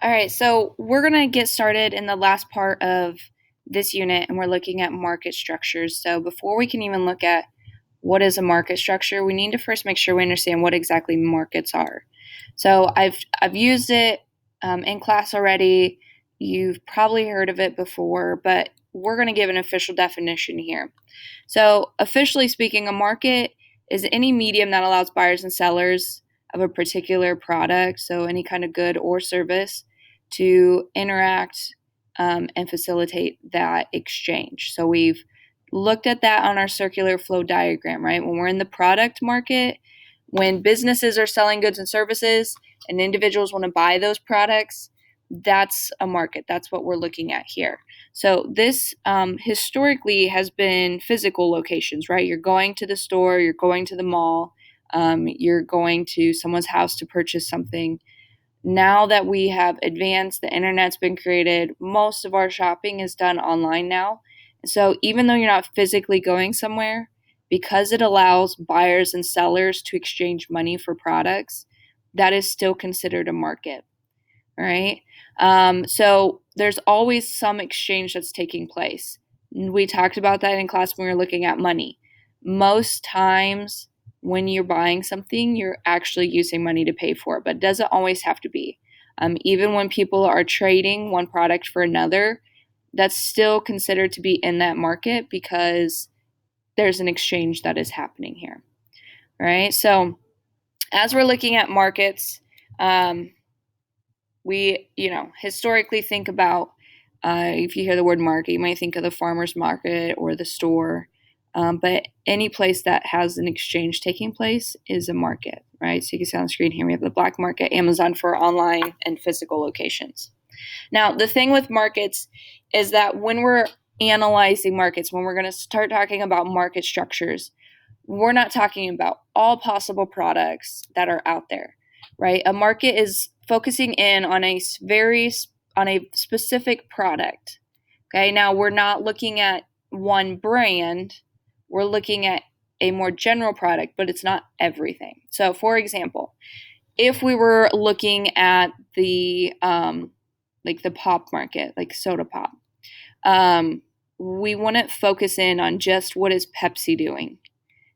All right, so we're going to get started in the last part of this unit, and we're looking at market structures. So before we can even look at what is a market structure, we need to first make sure we understand what exactly markets are. So I've used it in class already. You've probably heard of it before, but we're going to give an official definition here. So officially speaking, a market is any medium that allows buyers and sellers of a particular product, so any kind of good or service, to interact and facilitate that exchange. So we've looked at that on our circular flow diagram, right? When we're in the product market, when businesses are selling goods and services and individuals want to buy those products, that's a market. That's what we're looking at here. So this historically has been physical locations, right? You're going to the store, you're going to the mall, you're going to someone's house to purchase something. Now that we have advanced, the internet's been created, most of our shopping is done online now. So even though you're not physically going somewhere, because it allows buyers and sellers to exchange money for products, that is still considered a market. All right. So there's always some exchange that's taking place. We talked about that in class when we were looking at money. Most times when you're buying something, you're actually using money to pay for it, but it doesn't always have to be. Even when people are trading one product for another, that's still considered to be in that market because there's an exchange that is happening here. All right. So as we're looking at markets, we, historically think about if you hear the word market, you might think of the farmer's market or the store. But any place that has an exchange taking place is a market, right? So you can see on the screen here, we have the black market, Amazon for online and physical locations. Now, the thing with markets is that when we're analyzing markets, when we're going to start talking about market structures, we're not talking about all possible products that are out there, right? A market is focusing in on a specific product. Okay, now we're not looking at one brand, we're looking at a more general product, but it's not everything. So, for example, if we were looking at the like the pop market, like soda pop, we wouldn't focus in on just what is Pepsi doing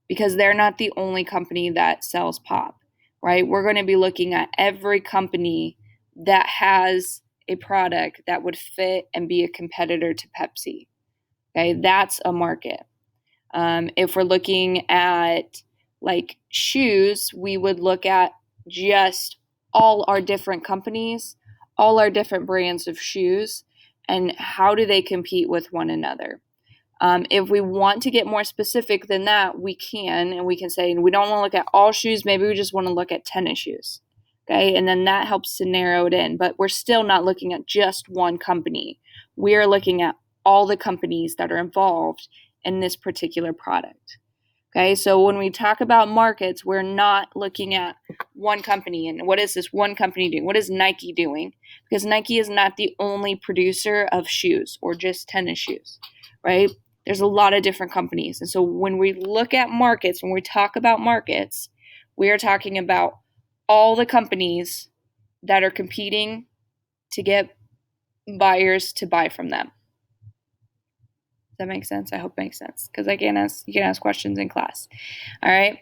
because they're not the only company that sells pop, right? We're going to be looking at every company that has a product that would fit and be a competitor to Pepsi. Okay, that's a market. If we're looking at like shoes, we would look at just all our different companies, all our different brands of shoes, and how do they compete with one another. If we want to get more specific than that, we can, and we can say we don't want to look at all shoes. Maybe we just want to look at tennis shoes. Okay, and then that helps to narrow it in. But we're still not looking at just one company. We are looking at all the companies that are involved in this particular product. Okay, so when we talk about markets, we're not looking at one company and what is this one company doing? What is Nike doing? Because Nike is not the only producer of shoes or just tennis shoes, right? There's a lot of different companies. And so when we look at markets, when we talk about markets, we are talking about all the companies that are competing to get buyers to buy from them. Does that make sense? I hope it makes sense because you can ask questions in class. All right.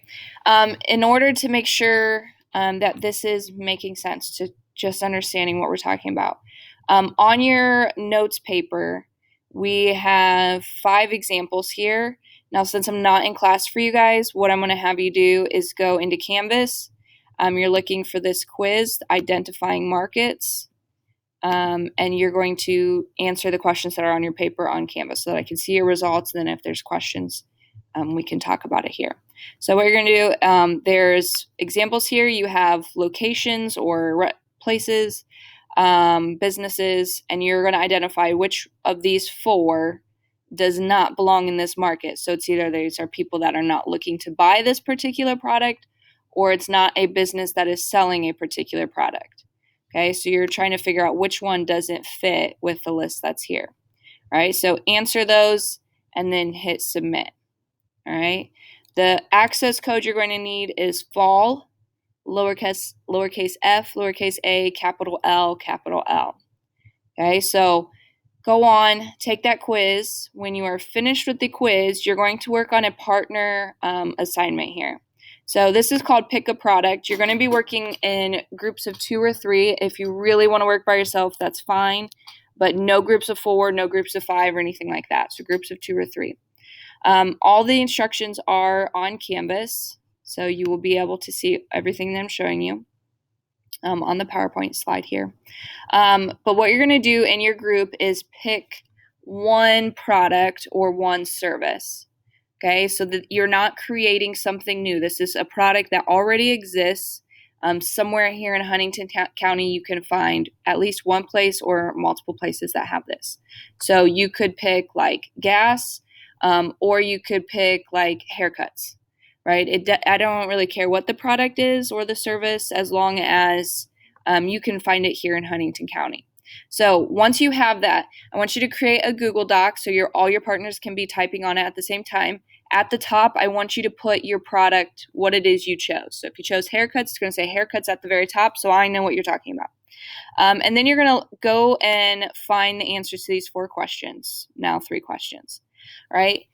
In order to make sure that this is making sense to just understanding what we're talking about, on your notes paper, we have 5 examples here. Now, since I'm not in class for you guys, what I'm going to have you do is go into Canvas. You're looking for this quiz, identifying markets, and you're going to answer the questions that are on your paper on Canvas so that I can see your results. And then if there's questions, we can talk about it here. So what you're going to do, there's examples here. You have locations or places, businesses, and you're going to identify which of these 4 does not belong in this market. So it's either these are people that are not looking to buy this particular product, or it's not a business that is selling a particular product. Okay, so you're trying to figure out which one doesn't fit with the list that's here. All right, so answer those and then hit submit. All right, the access code you're going to need is fall lowercase f, lowercase a, capital L, capital L. Okay, so go on, take that quiz. When you are finished with the quiz, you're going to work on a partner assignment here. So this is called Pick a Product. You're going to be working in groups of 2 or 3. If you really want to work by yourself, that's fine, but no groups of 4, no groups of 5, or anything like that. So groups of 2 or 3. All the instructions are on Canvas, so you will be able to see everything that I'm showing you on the PowerPoint slide here. But what you're going to do in your group is pick one product or one service. Okay, so that you're not creating something new. This is a product that already exists. Somewhere here in Huntington County, you can find at least one place or multiple places that have this. So you could pick like gas, or you could pick like haircuts, right? I don't really care what the product is or the service, as long as you can find it here in Huntington County. So once you have that, I want you to create a Google Doc so all your partners can be typing on it at the same time. At the top, I want you to put your product, what it is you chose. So if you chose haircuts, it's going to say haircuts at the very top, so I know what you're talking about. And then you're going to go and find the answers to these 4 questions, now 3 questions, right?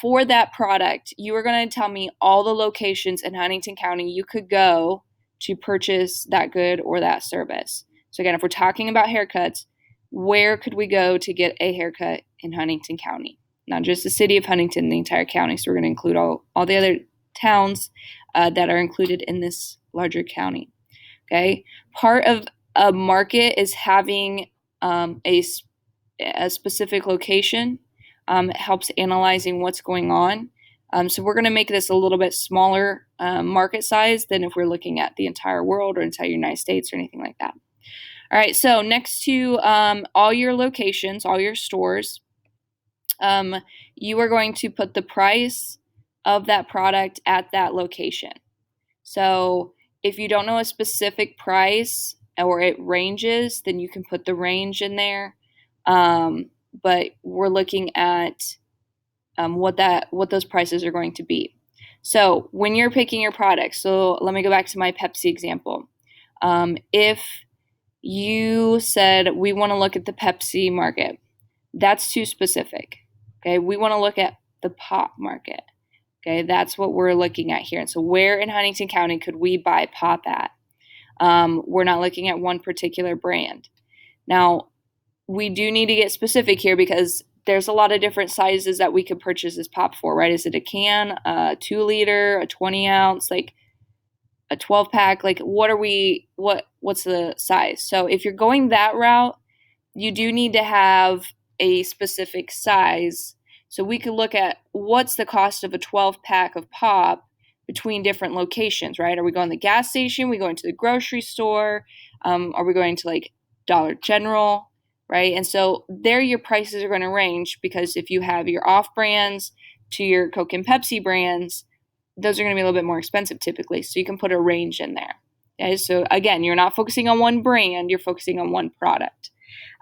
For that product, you are going to tell me all the locations in Huntington County you could go to purchase that good or that service. So again, if we're talking about haircuts, where could we go to get a haircut in Huntington County? Not just the city of Huntington, the entire county. So we're going to include all the other towns that are included in this larger county. Okay. Part of a market is having a specific location. It helps analyzing what's going on. So we're going to make this a little bit smaller market size than if we're looking at the entire world or entire United States or anything like that. All right, so next to all your locations, all your stores, you are going to put the price of that product at that location. So if you don't know a specific price or it ranges, then you can put the range in there. But we're looking at what those prices are going to be. So when you're picking your product, so let me go back to my Pepsi example. If you said we want to look at the Pepsi market, that's too specific. Okay, we want to look at the pop market. Okay, that's what we're looking at here. And so where in Huntington County could we buy pop at? We're not looking at one particular brand. Now, we do need to get specific here because there's a lot of different sizes that we could purchase this pop for, right? Is it a can, a 2 liter, a 20 ounce, like a 12 pack? Like what's the size? So if you're going that route, you do need to have a specific size. So we could look at what's the cost of a 12 pack of pop between different locations, right? Are we going to the gas station? Are we going to the grocery store? Are we going to like Dollar General, right? And so there your prices are going to range, because if you have your off brands to your Coke and Pepsi brands, those are going to be a little bit more expensive typically. So you can put a range in there. Okay? So again, you're not focusing on one brand, you're focusing on one product.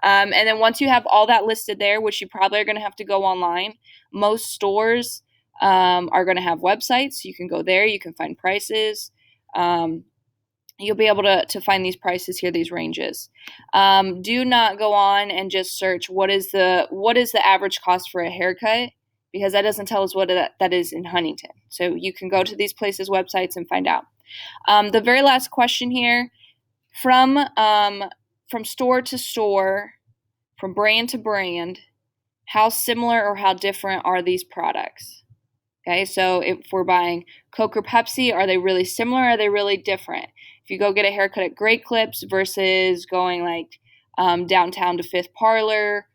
And then once you have all that listed there, which you probably are going to have to go online, most stores are going to have websites. You can go there, you can find prices. You'll be able to find these prices here, these ranges. Do not go on and just search what is the average cost for a haircut, because that doesn't tell us what that is in Huntington. So you can go to these places' websites and find out. The very last question here, from store to store, from brand to brand, how similar or how different are these products? Okay, so if we're buying Coke or Pepsi, are they really similar? Or are they really different? If you go get a haircut at Great Clips versus going like downtown to Fifth Parlor,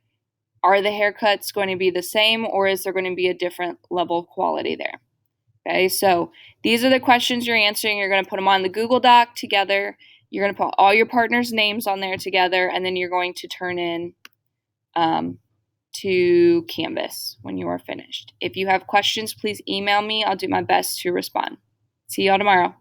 are the haircuts going to be the same, or is there going to be a different level of quality there? Okay, so these are the questions you're answering. You're going to put them on the Google Doc together. You're going to put all your partners' names on there together, and then you're going to turn in to Canvas when you are finished. If you have questions, please email me. I'll do my best to respond. See y'all tomorrow.